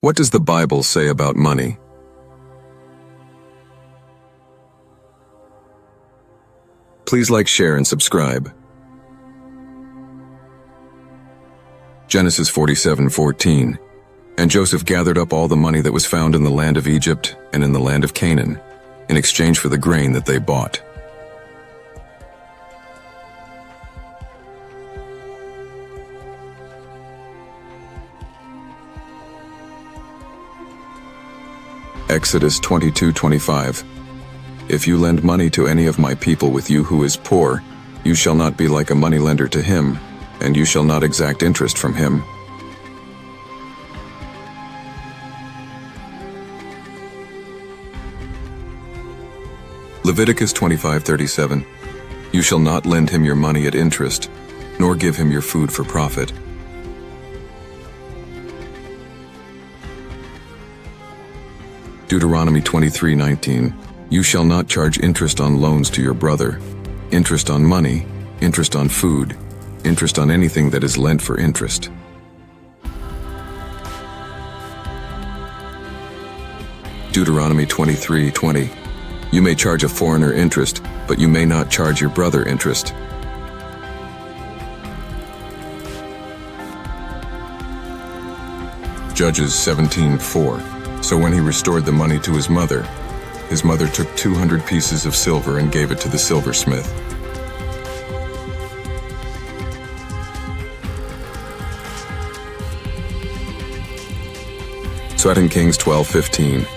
What does the Bible say about money? Please like, share, and subscribe. Genesis 47:14. And Joseph gathered up all the money that was found in the land of Egypt and in the land of Canaan, in exchange for the grain that they bought. Exodus 22:25. If you lend money to any of my people with you who is poor, you shall not be like a moneylender to him, and you shall not exact interest from him. Leviticus 25:37. You shall not lend him your money at interest, nor give him your food for profit. Deuteronomy 23:19. You shall not charge interest on loans to your brother, interest on money, interest on food, interest on anything that is lent for interest. Deuteronomy 23:20. You may charge a foreigner interest, but you may not charge your brother interest. Judges 17:4. So when he restored the money to his mother took 200 pieces of silver and gave it to the silversmith. Second Kings 12:15.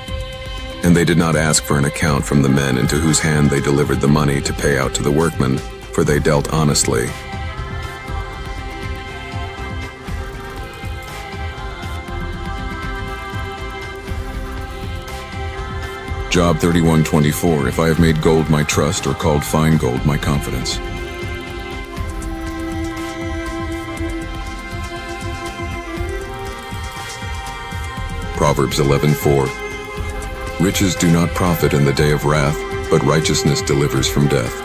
And they did not ask for an account from the men into whose hand they delivered the money to pay out to the workmen, for they dealt honestly. Job 31:24. If I have made gold my trust or called fine gold my confidence. Proverbs 11:4. Riches do not profit in the day of wrath, but righteousness delivers from death.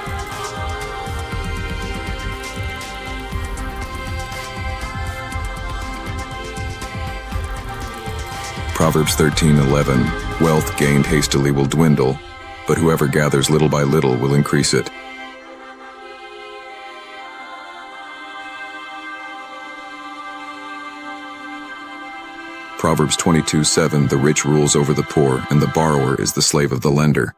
Proverbs 13:11. Wealth gained hastily will dwindle, but whoever gathers little by little will increase it. Proverbs 22:7. The rich rules over the poor, and the borrower is the slave of the lender.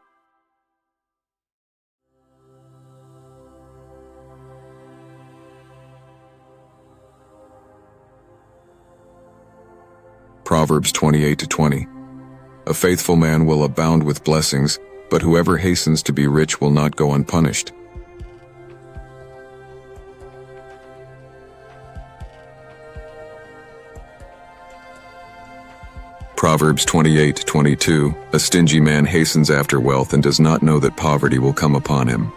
Proverbs 28:20. A faithful man will abound with blessings, but whoever hastens to be rich will not go unpunished. Proverbs 28:22. A stingy man hastens after wealth and does not know that poverty will come upon him.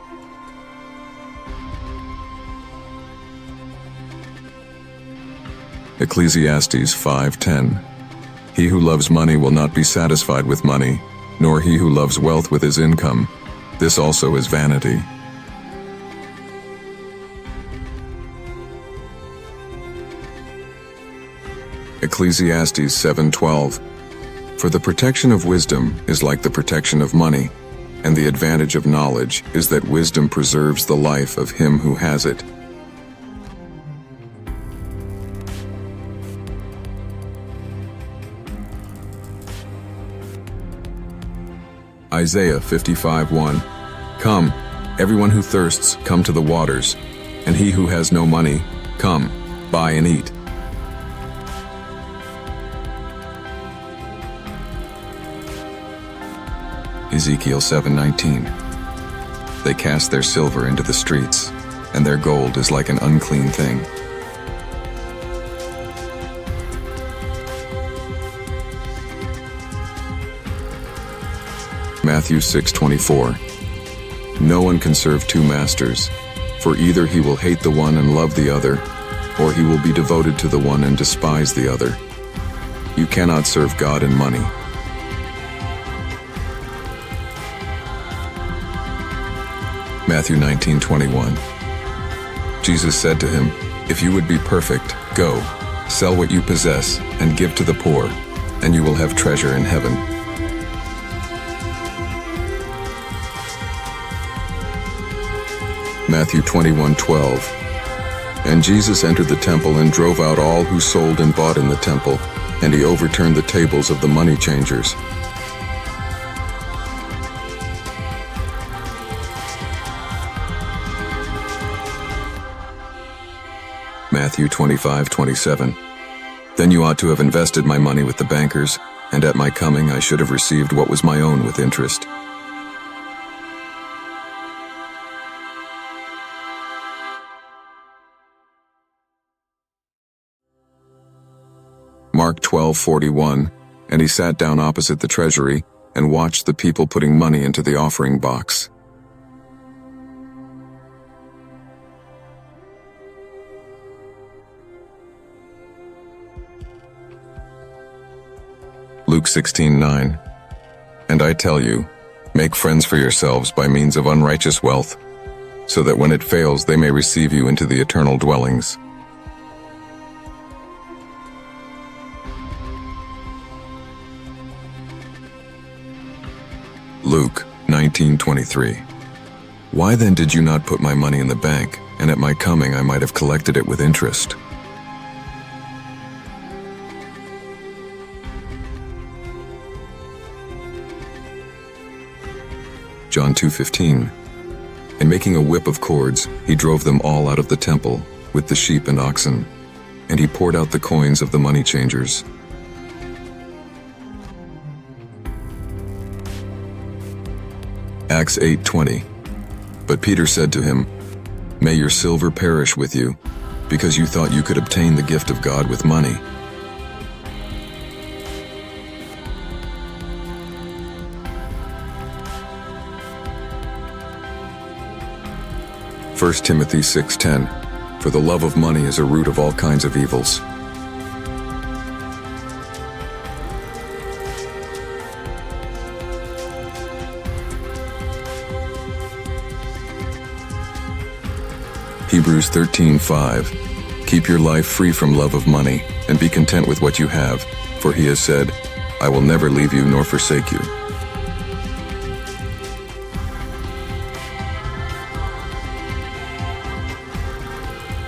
Ecclesiastes 5:10. He who loves money will not be satisfied with money, nor he who loves wealth with his income. This also is vanity. Ecclesiastes 7:12. For the protection of wisdom is like the protection of money, and the advantage of knowledge is that wisdom preserves the life of him who has it. Isaiah 55:1. Come, everyone who thirsts, come to the waters, and he who has no money, come, buy and eat. Ezekiel 7:19. They cast their silver into the streets, and their gold is like an unclean thing. Matthew 6:24. No one can serve two masters, for either he will hate the one and love the other, or he will be devoted to the one and despise the other. You cannot serve God and money. Matthew 19:21. Jesus said to him, If you would be perfect, go, sell what you possess, and give to the poor, and you will have treasure in heaven. Matthew 21:12. And Jesus entered the temple and drove out all who sold and bought in the temple, and he overturned the tables of the money changers. Matthew 25:27. Then you ought to have invested my money with the bankers, and at my coming I should have received what was my own with interest. Mark 12:41. And he sat down opposite the treasury and watched the people putting money into the offering box. Luke 16:9. And I tell you, make friends for yourselves by means of unrighteous wealth, so that when it fails they may receive you into the eternal dwellings. Luke 19:23. Why then did you not put my money in the bank, and at my coming I might have collected it with interest? John 2:15. And making a whip of cords, he drove them all out of the temple, with the sheep and oxen, and he poured out the coins of the money changers. Acts 8:20. But Peter said to him, May your silver perish with you, because you thought you could obtain the gift of God with money. First Timothy 6:10. For the love of money is a root of all kinds of evils. Hebrews 13:5. Keep your life free from love of money, and be content with what you have, for he has said, I will never leave you nor forsake you.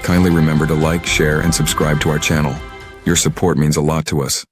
Kindly remember to like, share, and subscribe to our channel. Your support means a lot to us.